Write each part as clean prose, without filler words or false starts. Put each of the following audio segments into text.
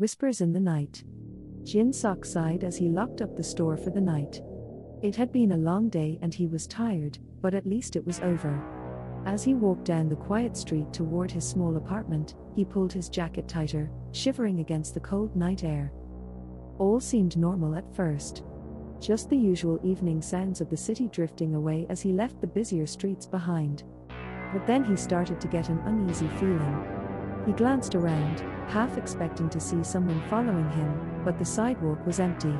Whispers in the night. Jin-seok sighed as he locked up the store for the night. It had been a long day and he was tired, but at least it was over. As he walked down the quiet street toward his small apartment, he pulled his jacket tighter, shivering against the cold night air. All seemed normal at first. Just the usual evening sounds of the city drifting away as he left the busier streets behind. But then he started to get an uneasy feeling. He glanced around, half expecting to see someone following him, but the sidewalk was empty.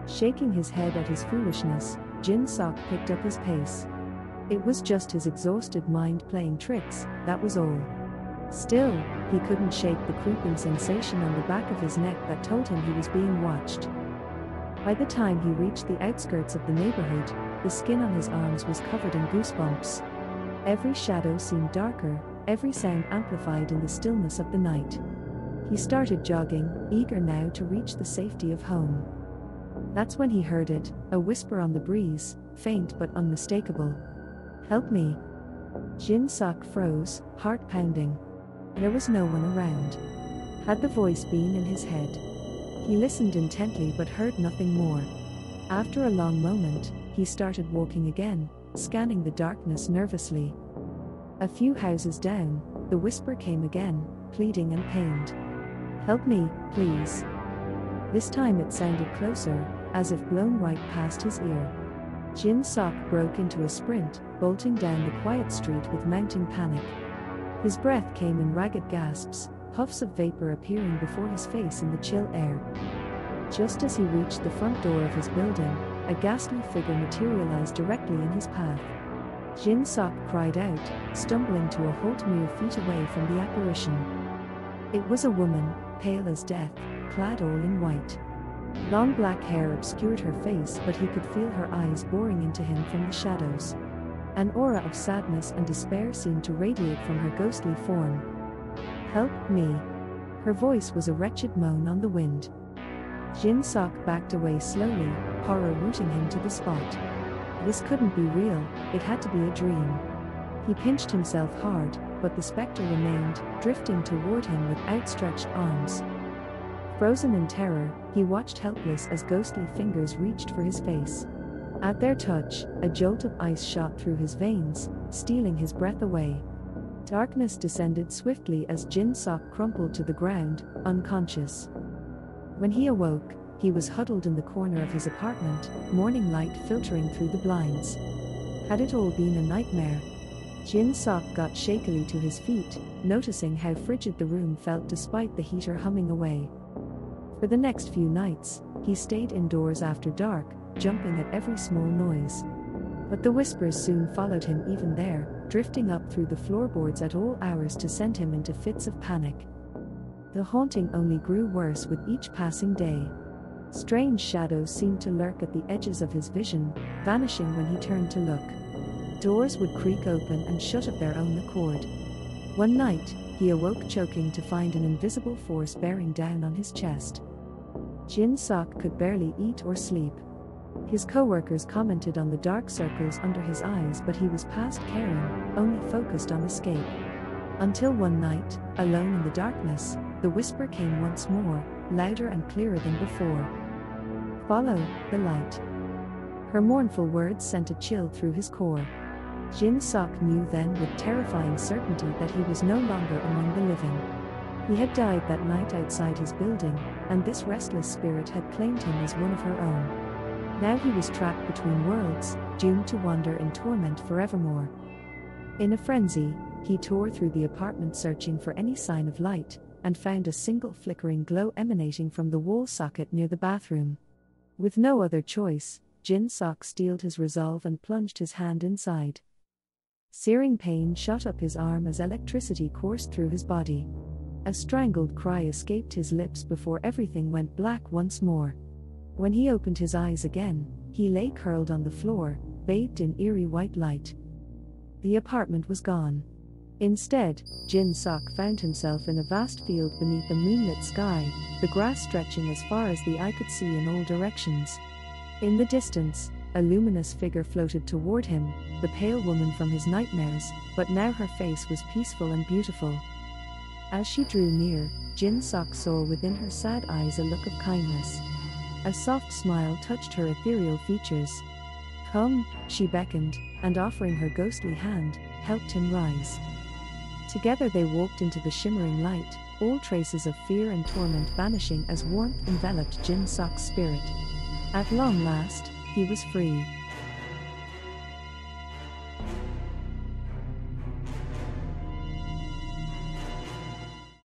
Shaking his head at his foolishness, Jin-seok picked up his pace. It was just his exhausted mind playing tricks, that was all. Still, he couldn't shake the creeping sensation on the back of his neck that told him he was being watched. By the time he reached the outskirts of the neighborhood, the skin on his arms was covered in goosebumps. Every shadow seemed darker, every sound amplified in the stillness of the night. He started jogging, eager now to reach the safety of home. That's when he heard it, a whisper on the breeze, faint but unmistakable. "Help me." Jin-seok froze, heart pounding. There was no one around. Had the voice been in his head? He listened intently but heard nothing more. After a long moment, he started walking again, scanning the darkness nervously. A few houses down, the whisper came again, pleading and pained. "Help me, please." This time it sounded closer, as if blown right past his ear. Jin-seok broke into a sprint, bolting down the quiet street with mounting panic. His breath came in ragged gasps, puffs of vapor appearing before his face in the chill air. Just as he reached the front door of his building, a ghastly figure materialized directly in his path. Jin-seok cried out, stumbling to a halt mere feet away from the apparition. It was a woman, pale as death, clad all in white. Long black hair obscured her face, but he could feel her eyes boring into him from the shadows. An aura of sadness and despair seemed to radiate from her ghostly form. "Help me." Her voice was a wretched moan on the wind. Jin-seok backed away slowly, horror rooting him to the spot. This couldn't be real, it had to be a dream. He pinched himself hard, but the specter remained, drifting toward him with outstretched arms. Frozen in terror, he watched helpless as ghostly fingers reached for his face. At their touch, a jolt of ice shot through his veins, stealing his breath away. Darkness descended swiftly as Jin-seok crumpled to the ground, unconscious. When he awoke, he was huddled in the corner of his apartment, morning light filtering through the blinds. Had it all been a nightmare? Jin-seok got shakily to his feet, noticing how frigid the room felt despite the heater humming away. For the next few nights, he stayed indoors after dark, jumping at every small noise. But the whispers soon followed him even there, drifting up through the floorboards at all hours to send him into fits of panic. The haunting only grew worse with each passing day. Strange shadows seemed to lurk at the edges of his vision, vanishing when he turned to look. Doors would creak open and shut of their own accord. One night, he awoke choking to find an invisible force bearing down on his chest. Jin-seok could barely eat or sleep. His co-workers commented on the dark circles under his eyes, but he was past caring, only focused on escape. Until one night, alone in the darkness, the whisper came once more, louder and clearer than before. "Follow the light." Her mournful words sent a chill through his core. Jin-seok knew then with terrifying certainty that he was no longer among the living. He had died that night outside his building, and this restless spirit had claimed him as one of her own. Now he was trapped between worlds, doomed to wander in torment forevermore. In a frenzy, he tore through the apartment searching for any sign of light, and found a single flickering glow emanating from the wall socket near the bathroom. With no other choice, Jin-seok steeled his resolve and plunged his hand inside. Searing pain shot up his arm as electricity coursed through his body. A strangled cry escaped his lips before everything went black once more. When he opened his eyes again, he lay curled on the floor, bathed in eerie white light. The apartment was gone. Instead, Jin-seok found himself in a vast field beneath a moonlit sky, the grass stretching as far as the eye could see in all directions. In the distance, a luminous figure floated toward him, the pale woman from his nightmares, but now her face was peaceful and beautiful. As she drew near, Jin-seok saw within her sad eyes a look of kindness. A soft smile touched her ethereal features. "Come," she beckoned, and offering her ghostly hand, helped him rise. Together they walked into the shimmering light, all traces of fear and torment vanishing as warmth enveloped Jin-seok's spirit. At long last, he was free.